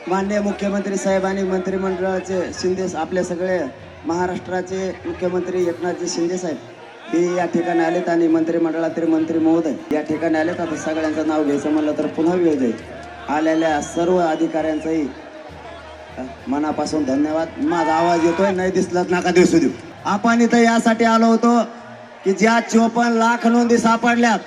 माननीय मुख्यमंत्री साहेब आणि मंत्रिमंडळाचे शिंदे आपले सगळे महाराष्ट्राचे मुख्यमंत्री एकनाथजी शिंदे साहेब हे या ठिकाणी आलेत आणि मंत्रिमंडळातील मंत्री महोदय या ठिकाणी आलेत. आता सगळ्यांचं नाव घ्यायचं म्हणलं तर पुन्हा वेळ जाईल. आलेल्या सर्व अधिकाऱ्यांचंही मनापासून धन्यवाद. माझा आवाज येतोय, नाही दिसलाच नका दिसू देऊ. आपण इथं यासाठी आलो होतो की ज्या 54 लाख नोंदी सापडल्यात.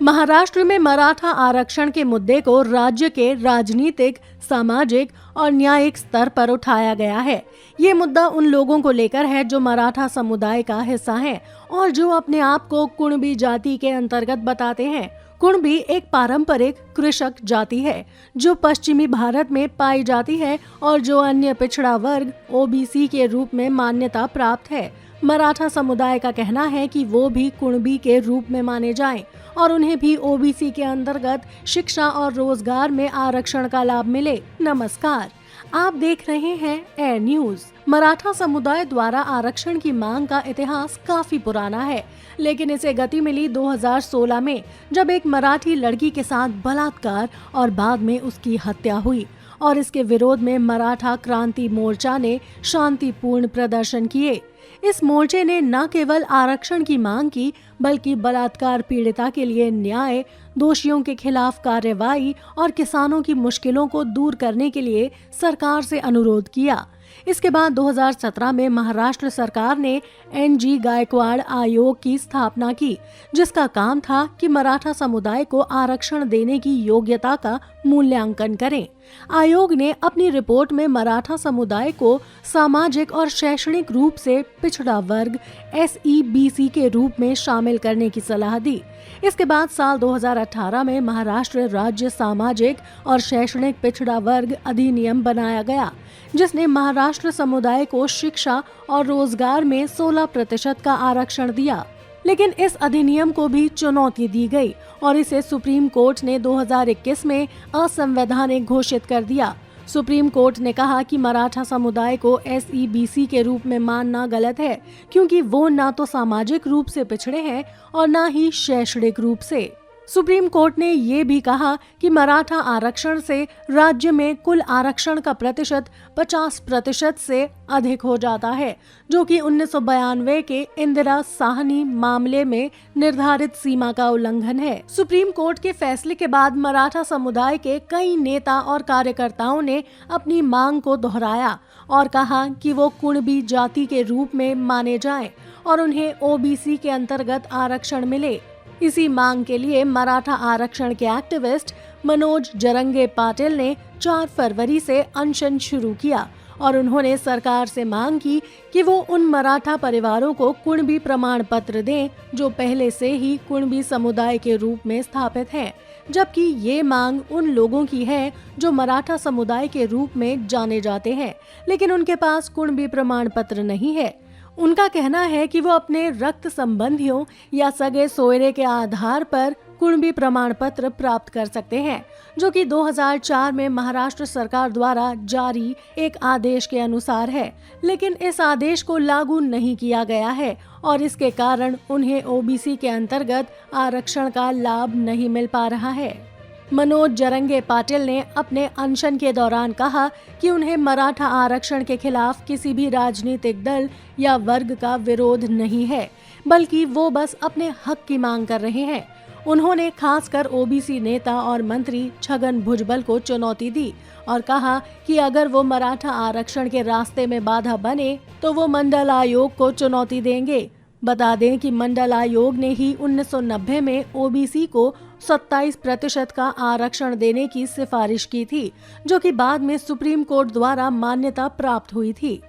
महाराष्ट्र में मराठा आरक्षण के मुद्दे को राज्य के राजनीतिक, सामाजिक और न्यायिक स्तर पर उठाया गया है। ये मुद्दा उन लोगों को लेकर है जो मराठा समुदाय का हिस्सा हैं और जो अपने आप को कुणबी जाति के अंतर्गत बताते हैं। कुणबी एक पारंपरिक कृषक जाति है जो पश्चिमी भारत में पाई जाती है और जो अन्य पिछड़ा वर्ग ओबीसी के रूप में मान्यता प्राप्त है। मराठा समुदाय का कहना है कि वो भी कुणबी के रूप में माने जाएं और उन्हें भी ओबीसी के अंतर्गत शिक्षा और रोजगार में आरक्षण का लाभ मिले। नमस्कार, आप देख रहे हैं एयर न्यूज। मराठा समुदाय द्वारा आरक्षण की मांग का इतिहास काफी पुराना है, लेकिन इसे गति मिली 2016 में जब एक मराठी लड़की के साथ बलात्कार और बाद में उसकी हत्या हुई और इसके विरोध में मराठा क्रांति मोर्चा ने शांतिपूर्ण प्रदर्शन किए। इस मोर्चे ने न केवल आरक्षण की मांग की बल्कि बलात्कार पीड़िता के लिए न्याय, दोषियों के खिलाफ कार्रवाई और किसानों की मुश्किलों को दूर करने के लिए सरकार से अनुरोध किया। इसके बाद 2017 में महाराष्ट्र सरकार ने एनजी गायकवाड़ आयोग की स्थापना की, जिसका काम था कि मराठा समुदाय को आरक्षण देने की योग्यता का मूल्यांकन करें। आयोग ने अपनी रिपोर्ट में मराठा समुदाय को सामाजिक और शैक्षणिक रूप से पिछड़ा वर्ग SEBC के रूप में शामिल करने की सलाह दी। इसके बाद साल 2018 में महाराष्ट्र राज्य सामाजिक और शैक्षणिक पिछड़ा वर्ग अधिनियम बनाया गया, जिसने महाराष्ट्र समुदाय को शिक्षा और रोजगार में 16% का आरक्षण दिया। लेकिन इस अधिनियम को भी चुनौती दी गई और इसे सुप्रीम कोर्ट ने 2021 में असंवैधानिक घोषित कर दिया। सुप्रीम कोर्ट ने कहा कि मराठा समुदाय को SEBC के रूप में मानना गलत है, क्योंकि वो न तो सामाजिक रूप से पिछड़े हैं और न ही शैक्षणिक रूप से। सुप्रीम कोर्ट ने ये भी कहा कि मराठा आरक्षण से राज्य में कुल आरक्षण का प्रतिशत 50% से अधिक हो जाता है, जो कि 1992 के इंदिरा साहनी मामले में निर्धारित सीमा का उल्लंघन है। सुप्रीम कोर्ट के फैसले के बाद मराठा समुदाय के कई नेता और कार्यकर्ताओं ने अपनी मांग को दोहराया और कहा कि वो कुणबी जाति के रूप में माने जाएं और उन्हें ओबीसी के अंतर्गत आरक्षण मिले। इसी मांग के लिए मराठा आरक्षण के एक्टिविस्ट मनोज जरंगे पाटिल ने 4 फरवरी से अनशन शुरू किया और उन्होंने सरकार से मांग की कि वो उन मराठा परिवारों को कुणबी प्रमाण पत्र दें जो पहले से ही कुणबी समुदाय के रूप में स्थापित हैं, जबकि ये मांग उन लोगों की है जो मराठा समुदाय के रूप में जाने जाते हैं लेकिन उनके पास कुणबी प्रमाण पत्र नहीं है। उनका कहना है कि वो अपने रक्त संबंधियों या सगे सोयरे के आधार पर कुणबी प्रमाण पत्र प्राप्त कर सकते हैं, जो कि 2004 में महाराष्ट्र सरकार द्वारा जारी एक आदेश के अनुसार है, लेकिन इस आदेश को लागू नहीं किया गया है और इसके कारण उन्हें ओबीसी के अंतर्गत आरक्षण का लाभ नहीं मिल पा रहा है। मनोज जरंगे पाटिल ने अपने अनशन के दौरान कहा कि उन्हें मराठा आरक्षण के खिलाफ किसी भी राजनीतिक दल या वर्ग का विरोध नहीं है, बल्कि वो बस अपने हक की मांग कर रहे हैं। उन्होंने खासकर ओबीसी नेता और मंत्री छगन भुजबल को चुनौती दी और कहा कि अगर वो मराठा आरक्षण के रास्ते में बाधा बने तो वो मंडल आयोग को चुनौती देंगे। बता दें कि मंडल आयोग ने ही 1990 में ओबीसी को 27% का आरक्षण देने की सिफारिश की थी, जो कि बाद में सुप्रीम कोर्ट द्वारा मान्यता प्राप्त हुई थी।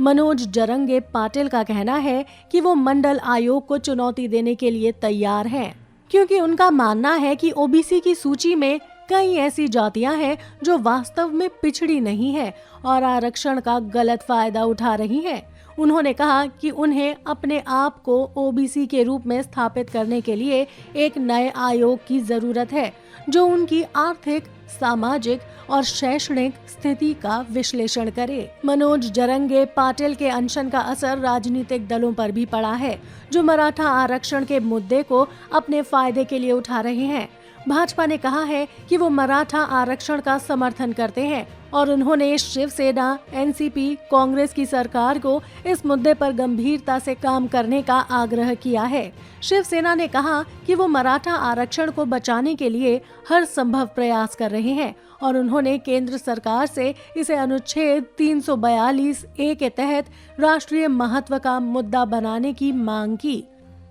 मनोज जरंगे पाटिल का कहना है कि वो मंडल आयोग को चुनौती देने के लिए तैयार हैं, क्योंकि उनका मानना है कि ओबीसी की सूची में कई ऐसी जातियां हैं जो वास्तव में पिछड़ी नहीं है और आरक्षण का गलत फायदा उठा रही हैं। उन्होंने कहा कि उन्हें अपने आप को ओबीसी के रूप में स्थापित करने के लिए एक नए आयोग की जरूरत है जो उनकी आर्थिक, सामाजिक और शैक्षणिक स्थिति का विश्लेषण करे। मनोज जरंगे पाटिल के अनशन का असर राजनीतिक दलों पर भी पड़ा है, जो मराठा आरक्षण के मुद्दे को अपने फायदे के लिए उठा रहे हैं। भाजपा ने कहा है कि वो मराठा आरक्षण का समर्थन करते हैं और उन्होंने शिवसेना, एनसीपी, कांग्रेस की सरकार को इस मुद्दे पर गंभीरता से काम करने का आग्रह किया है। शिवसेना ने कहा कि वो मराठा आरक्षण को बचाने के लिए हर संभव प्रयास कर रहे हैं और उन्होंने केंद्र सरकार से इसे अनुच्छेद 342(a) के तहत राष्ट्रीय महत्व का मुद्दा बनाने की मांग की।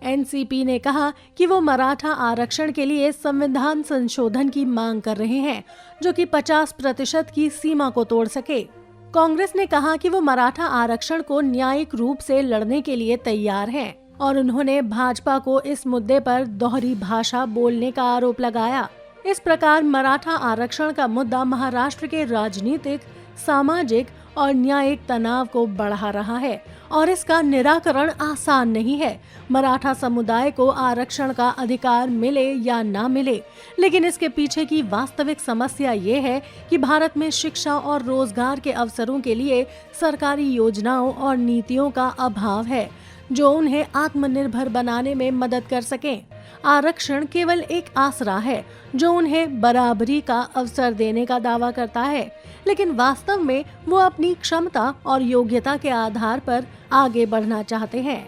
एनसीपी ने कहा कि वो मराठा आरक्षण के लिए संविधान संशोधन की मांग कर रहे हैं, जो कि 50% की सीमा को तोड़ सके। कांग्रेस ने कहा कि वो मराठा आरक्षण को न्यायिक रूप से लड़ने के लिए तैयार हैं और उन्होंने भाजपा को इस मुद्दे पर दोहरी भाषा बोलने का आरोप लगाया। इस प्रकार मराठा आरक्षण का मुद्दा महाराष्ट्र के राजनीतिक, सामाजिक और न्यायिक तनाव को बढ़ा रहा है और इसका निराकरण आसान नहीं है। मराठा समुदाय को आरक्षण का अधिकार मिले या ना मिले, लेकिन इसके पीछे की वास्तविक समस्या ये है कि भारत में शिक्षा और रोजगार के अवसरों के लिए सरकारी योजनाओं और नीतियों का अभाव है जो उन्हें आत्मनिर्भर बनाने में मदद कर सकें। आरक्षण केवल एक आसरा है जो उन्हें बराबरी का अवसर देने का दावा करता है, लेकिन वास्तव में वो अपनी क्षमता और योग्यता के आधार पर आगे बढ़ना चाहते हैं।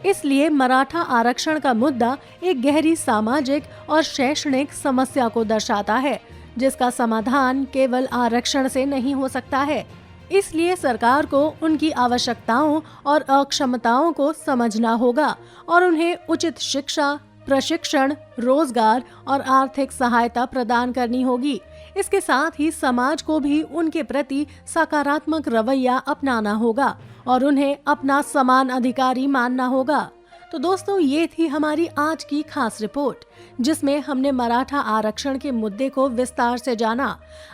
इसलिए मराठा आरक्षण का मुद्दा एक गहरी सामाजिक और शैक्षणिक समस्या को दर्शाता है, जिसका समाधान केवल आरक्षण से नहीं हो सकता है। इसलिए सरकार को उनकी आवश्यकताओं और अक्षमताओं को समझना होगा और उन्हें उचित शिक्षा, प्रशिक्षण, रोजगार और आर्थिक सहायता प्रदान करनी होगी। इसके साथ ही समाज को भी उनके प्रति सकारात्मक रवैया अपनाना होगा और उन्हें अपना समान अधिकारी मानना होगा। तो दोस्तों, ये थी हमारी आज की खास रिपोर्ट, जिसमें हमने मराठा आरक्षण के मुद्दे को विस्तार से जाना।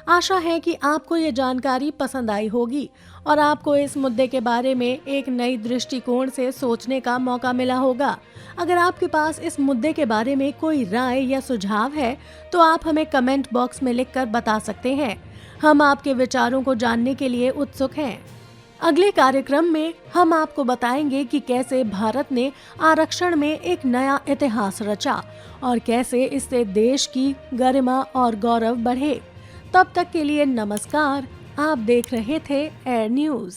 आशा है कि आपको ये जानकारी पसंद आई होगी और आपको इस मुद्दे के बारे में एक नई दृष्टिकोण से सोचने का मौका मिला होगा। अगर आपके पास इस मुद्दे के बारे में कोई राय या सुझाव है तो आप हमें कमेंट बॉक्स में लिखकर बता सकते हैं। हम आपके विचारों को जानने के लिए उत्सुक हैं। अगले कार्यक्रम में हम आपको बताएंगे कि कैसे भारत ने आरक्षण में एक नया इतिहास रचा और कैसे इससे देश की गरिमा और गौरव बढ़े। तब तक के लिए नमस्कार। आप देख रहे थे एयर न्यूज।